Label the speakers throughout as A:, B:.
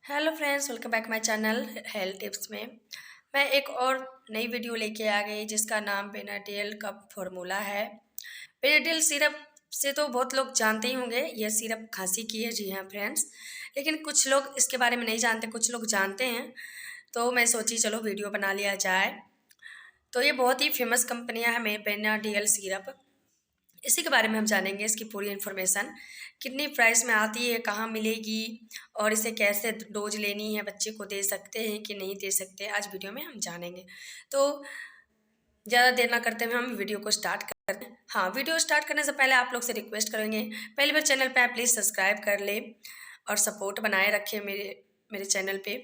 A: Hello friends, welcome back my channel health tips में। मैं एक और नई वीडियो लेके आ गई जिसका नाम बेनाडियल का फॉर्मूला है। बेनाडियल सिरप से तो बहुत लोग जानते ही होंगे, ये सिरप खांसी की है। जी हाँ फ्रेंड्स, लेकिन कुछ लोग इसके बारे में नहीं जानते, कुछ लोग जानते हैं। तो मैं सोची चलो वीडियो बना लिया जाए। तो ये बहुत ही फेमस कंपनियां है बेनाडियल सिरप, इसी के बारे में हम जानेंगे, इसकी पूरी इन्फॉर्मेशन। कितनी प्राइस में आती है, कहाँ मिलेगी और इसे कैसे डोज लेनी है, बच्चे को दे सकते हैं कि नहीं दे सकते, आज वीडियो में हम जानेंगे। तो ज़्यादा देर ना करते हुए हम वीडियो को स्टार्ट करते हैं। हाँ, वीडियो स्टार्ट करने से पहले आप लोग से रिक्वेस्ट करेंगे, पहली बार चैनल पे आप प्लीज़ सब्सक्राइब कर ले और सपोर्ट बनाए रखें मेरे मेरे चैनल पे।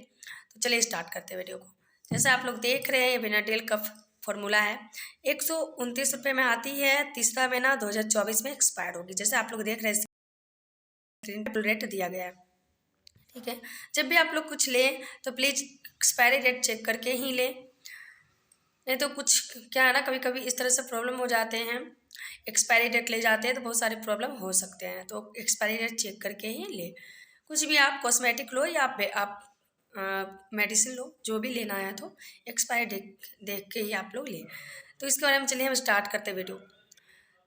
A: तो चलिए स्टार्ट करते हैं वीडियो को। जैसे आप लोग देख रहे हैं, बेनाडिल का फॉर्मूला है, 129 रुपये में आती है। तीसरा महीना 2024 में एक्सपायर होगी। जैसे आप लोग देख रहे हैं, स्क्रीन पर रेट दिया गया है। ठीक है, जब भी आप लोग कुछ लें तो प्लीज़ एक्सपायरी डेट चेक करके ही लें, नहीं तो कुछ क्या है ना, कभी कभी इस तरह से प्रॉब्लम हो जाते हैं, एक्सपायरी डेट ले जाते हैं तो बहुत सारे प्रॉब्लम हो सकते हैं। तो एक्सपायरी डेट चेक करके ही ले। कुछ भी आप कॉस्मेटिक लो या आप मेडिसिन लो, जो भी लेना है तो एक्सपायरी डेट देख के ही आप लोग लें। तो इसके बारे में चलिए हम स्टार्ट करते हैं वीडियो।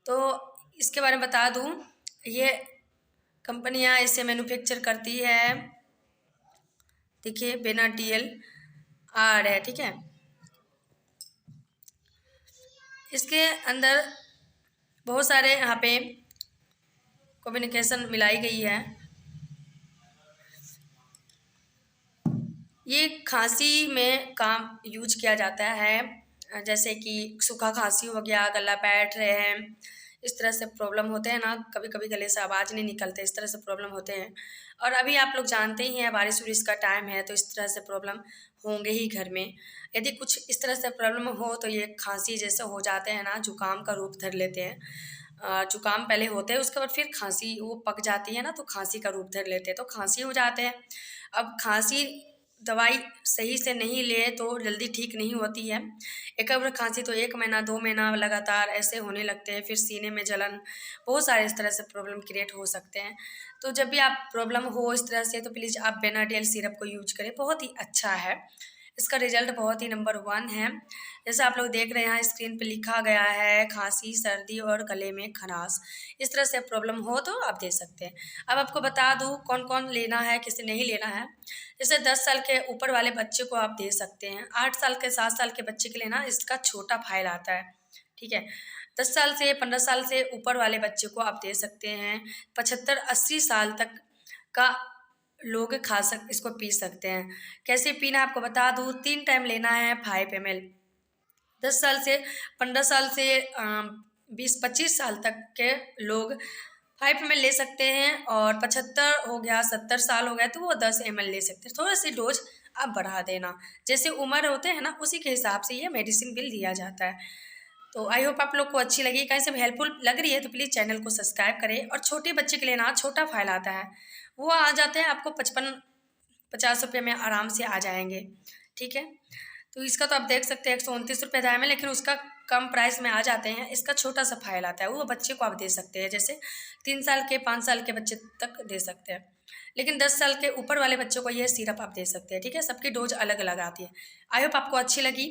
A: तो इसके बारे में बता दूं, ये कंपनियां इसे मैन्युफैक्चर करती है। देखिए बेनाडियल आर है, ठीक है। इसके अंदर बहुत सारे यहाँ पे कम्युनिकेशन मिलाई गई है। ये खांसी में काम यूज किया जाता है, जैसे कि सूखा खांसी हो गया, गला बैठ रहे हैं, इस तरह से प्रॉब्लम होते हैं ना, कभी कभी गले से आवाज़ नहीं निकलते, इस तरह से प्रॉब्लम होते हैं। और अभी आप लोग जानते ही हैं, बारिश उरिश का टाइम है, तो इस तरह से प्रॉब्लम होंगे ही घर में। यदि कुछ इस तरह से प्रॉब्लम हो तो ये खांसी जैसे हो जाते हैं ना, जुकाम का रूप धर लेते हैं। जुकाम पहले होते हैं, उसके बाद फिर खांसी वो पक जाती है ना, तो खांसी का रूप धर लेते हैं, तो खांसी हो जाते हैं। अब खांसी दवाई सही से नहीं ले तो जल्दी ठीक नहीं होती है। एक बार खांसी तो 1 महीना 2 महीना लगातार ऐसे होने लगते हैं, फिर सीने में जलन, बहुत सारे इस तरह से प्रॉब्लम क्रिएट हो सकते हैं। तो जब भी आप प्रॉब्लम हो इस तरह से तो प्लीज़ आप बेनाडियल सिरप को यूज करें, बहुत ही अच्छा है। इसका रिजल्ट बहुत ही नंबर 1 है। जैसे आप लोग देख रहे हैं, यहाँ स्क्रीन पे लिखा गया है खांसी, सर्दी और गले में खराश, इस तरह से प्रॉब्लम हो तो आप दे सकते हैं। अब आपको बता दूँ कौन कौन लेना है, किसे नहीं लेना है। जैसे 10 साल के ऊपर वाले बच्चे को आप दे सकते हैं। 8 साल के 7 साल के बच्चे के लिए ना इसका छोटा फाइल आता है, ठीक है। 10 साल से 15 साल से ऊपर वाले बच्चे को आप दे सकते हैं। 75-80 साल तक का लोग इसको पी सकते हैं। कैसे पीना आपको बता दूँ, 3 टाइम लेना है 5 ml। 10 साल से 15 साल से 20-25 साल तक के लोग 5 ml ले सकते हैं, और 75 हो गया, 70 साल हो गया तो वो 10 ml ले सकते हैं। थोड़ा सी डोज आप बढ़ा देना, जैसे उम्र होते हैं ना उसी के हिसाब से ये मेडिसिन बिल दिया जाता है। तो आई होप आप लोग को अच्छी लगी, कहीं से भी हेल्पफुल लग रही है तो प्लीज़ चैनल को सब्सक्राइब करें। और छोटे बच्चे के लिए ना छोटा फाइल आता है, वो आ जाते हैं आपको 55-50 रुपये में आराम से आ जाएंगे, ठीक है। तो इसका तो आप देख सकते हैं 129 रुपये दाम है, लेकिन उसका कम प्राइस में आ जाते हैं। इसका छोटा सा फाइल आता है, वो बच्चे को आप दे सकते हैं, जैसे 3 साल के 5 साल के बच्चे तक दे सकते हैं। लेकिन 10 साल के ऊपर वाले बच्चों को ये सिरप आप दे सकते हैं, ठीक है। सबकी डोज अलग अलग आती है। आई होप आपको अच्छी लगी,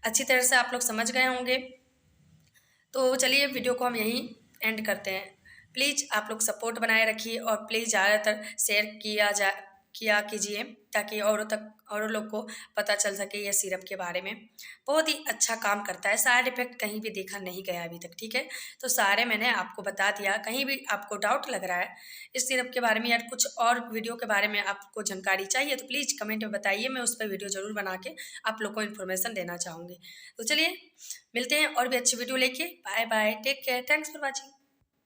A: अच्छी तरह से आप लोग समझ गए होंगे। तो चलिए वीडियो को हम यहीं एंड करते हैं। प्लीज़ आप लोग सपोर्ट बनाए रखिए और प्लीज़ ज़्यादातर शेयर किया कीजिए, ताकि औरों लोग को पता चल सके ये सिरप के बारे में। बहुत ही अच्छा काम करता है, साइड इफ़ेक्ट कहीं भी देखा नहीं गया अभी तक, ठीक है। तो सारे मैंने आपको बता दिया। कहीं भी आपको डाउट लग रहा है इस सिरप के बारे में या कुछ और वीडियो के बारे में आपको जानकारी चाहिए तो प्लीज़ कमेंट में बताइए, मैं उस पर वीडियो ज़रूर बना के आप लोग को इन्फॉर्मेशन देना चाहूँगी। तो चलिए मिलते हैं और भी अच्छी वीडियो लेके। Bye bye, take care, thanks for watching.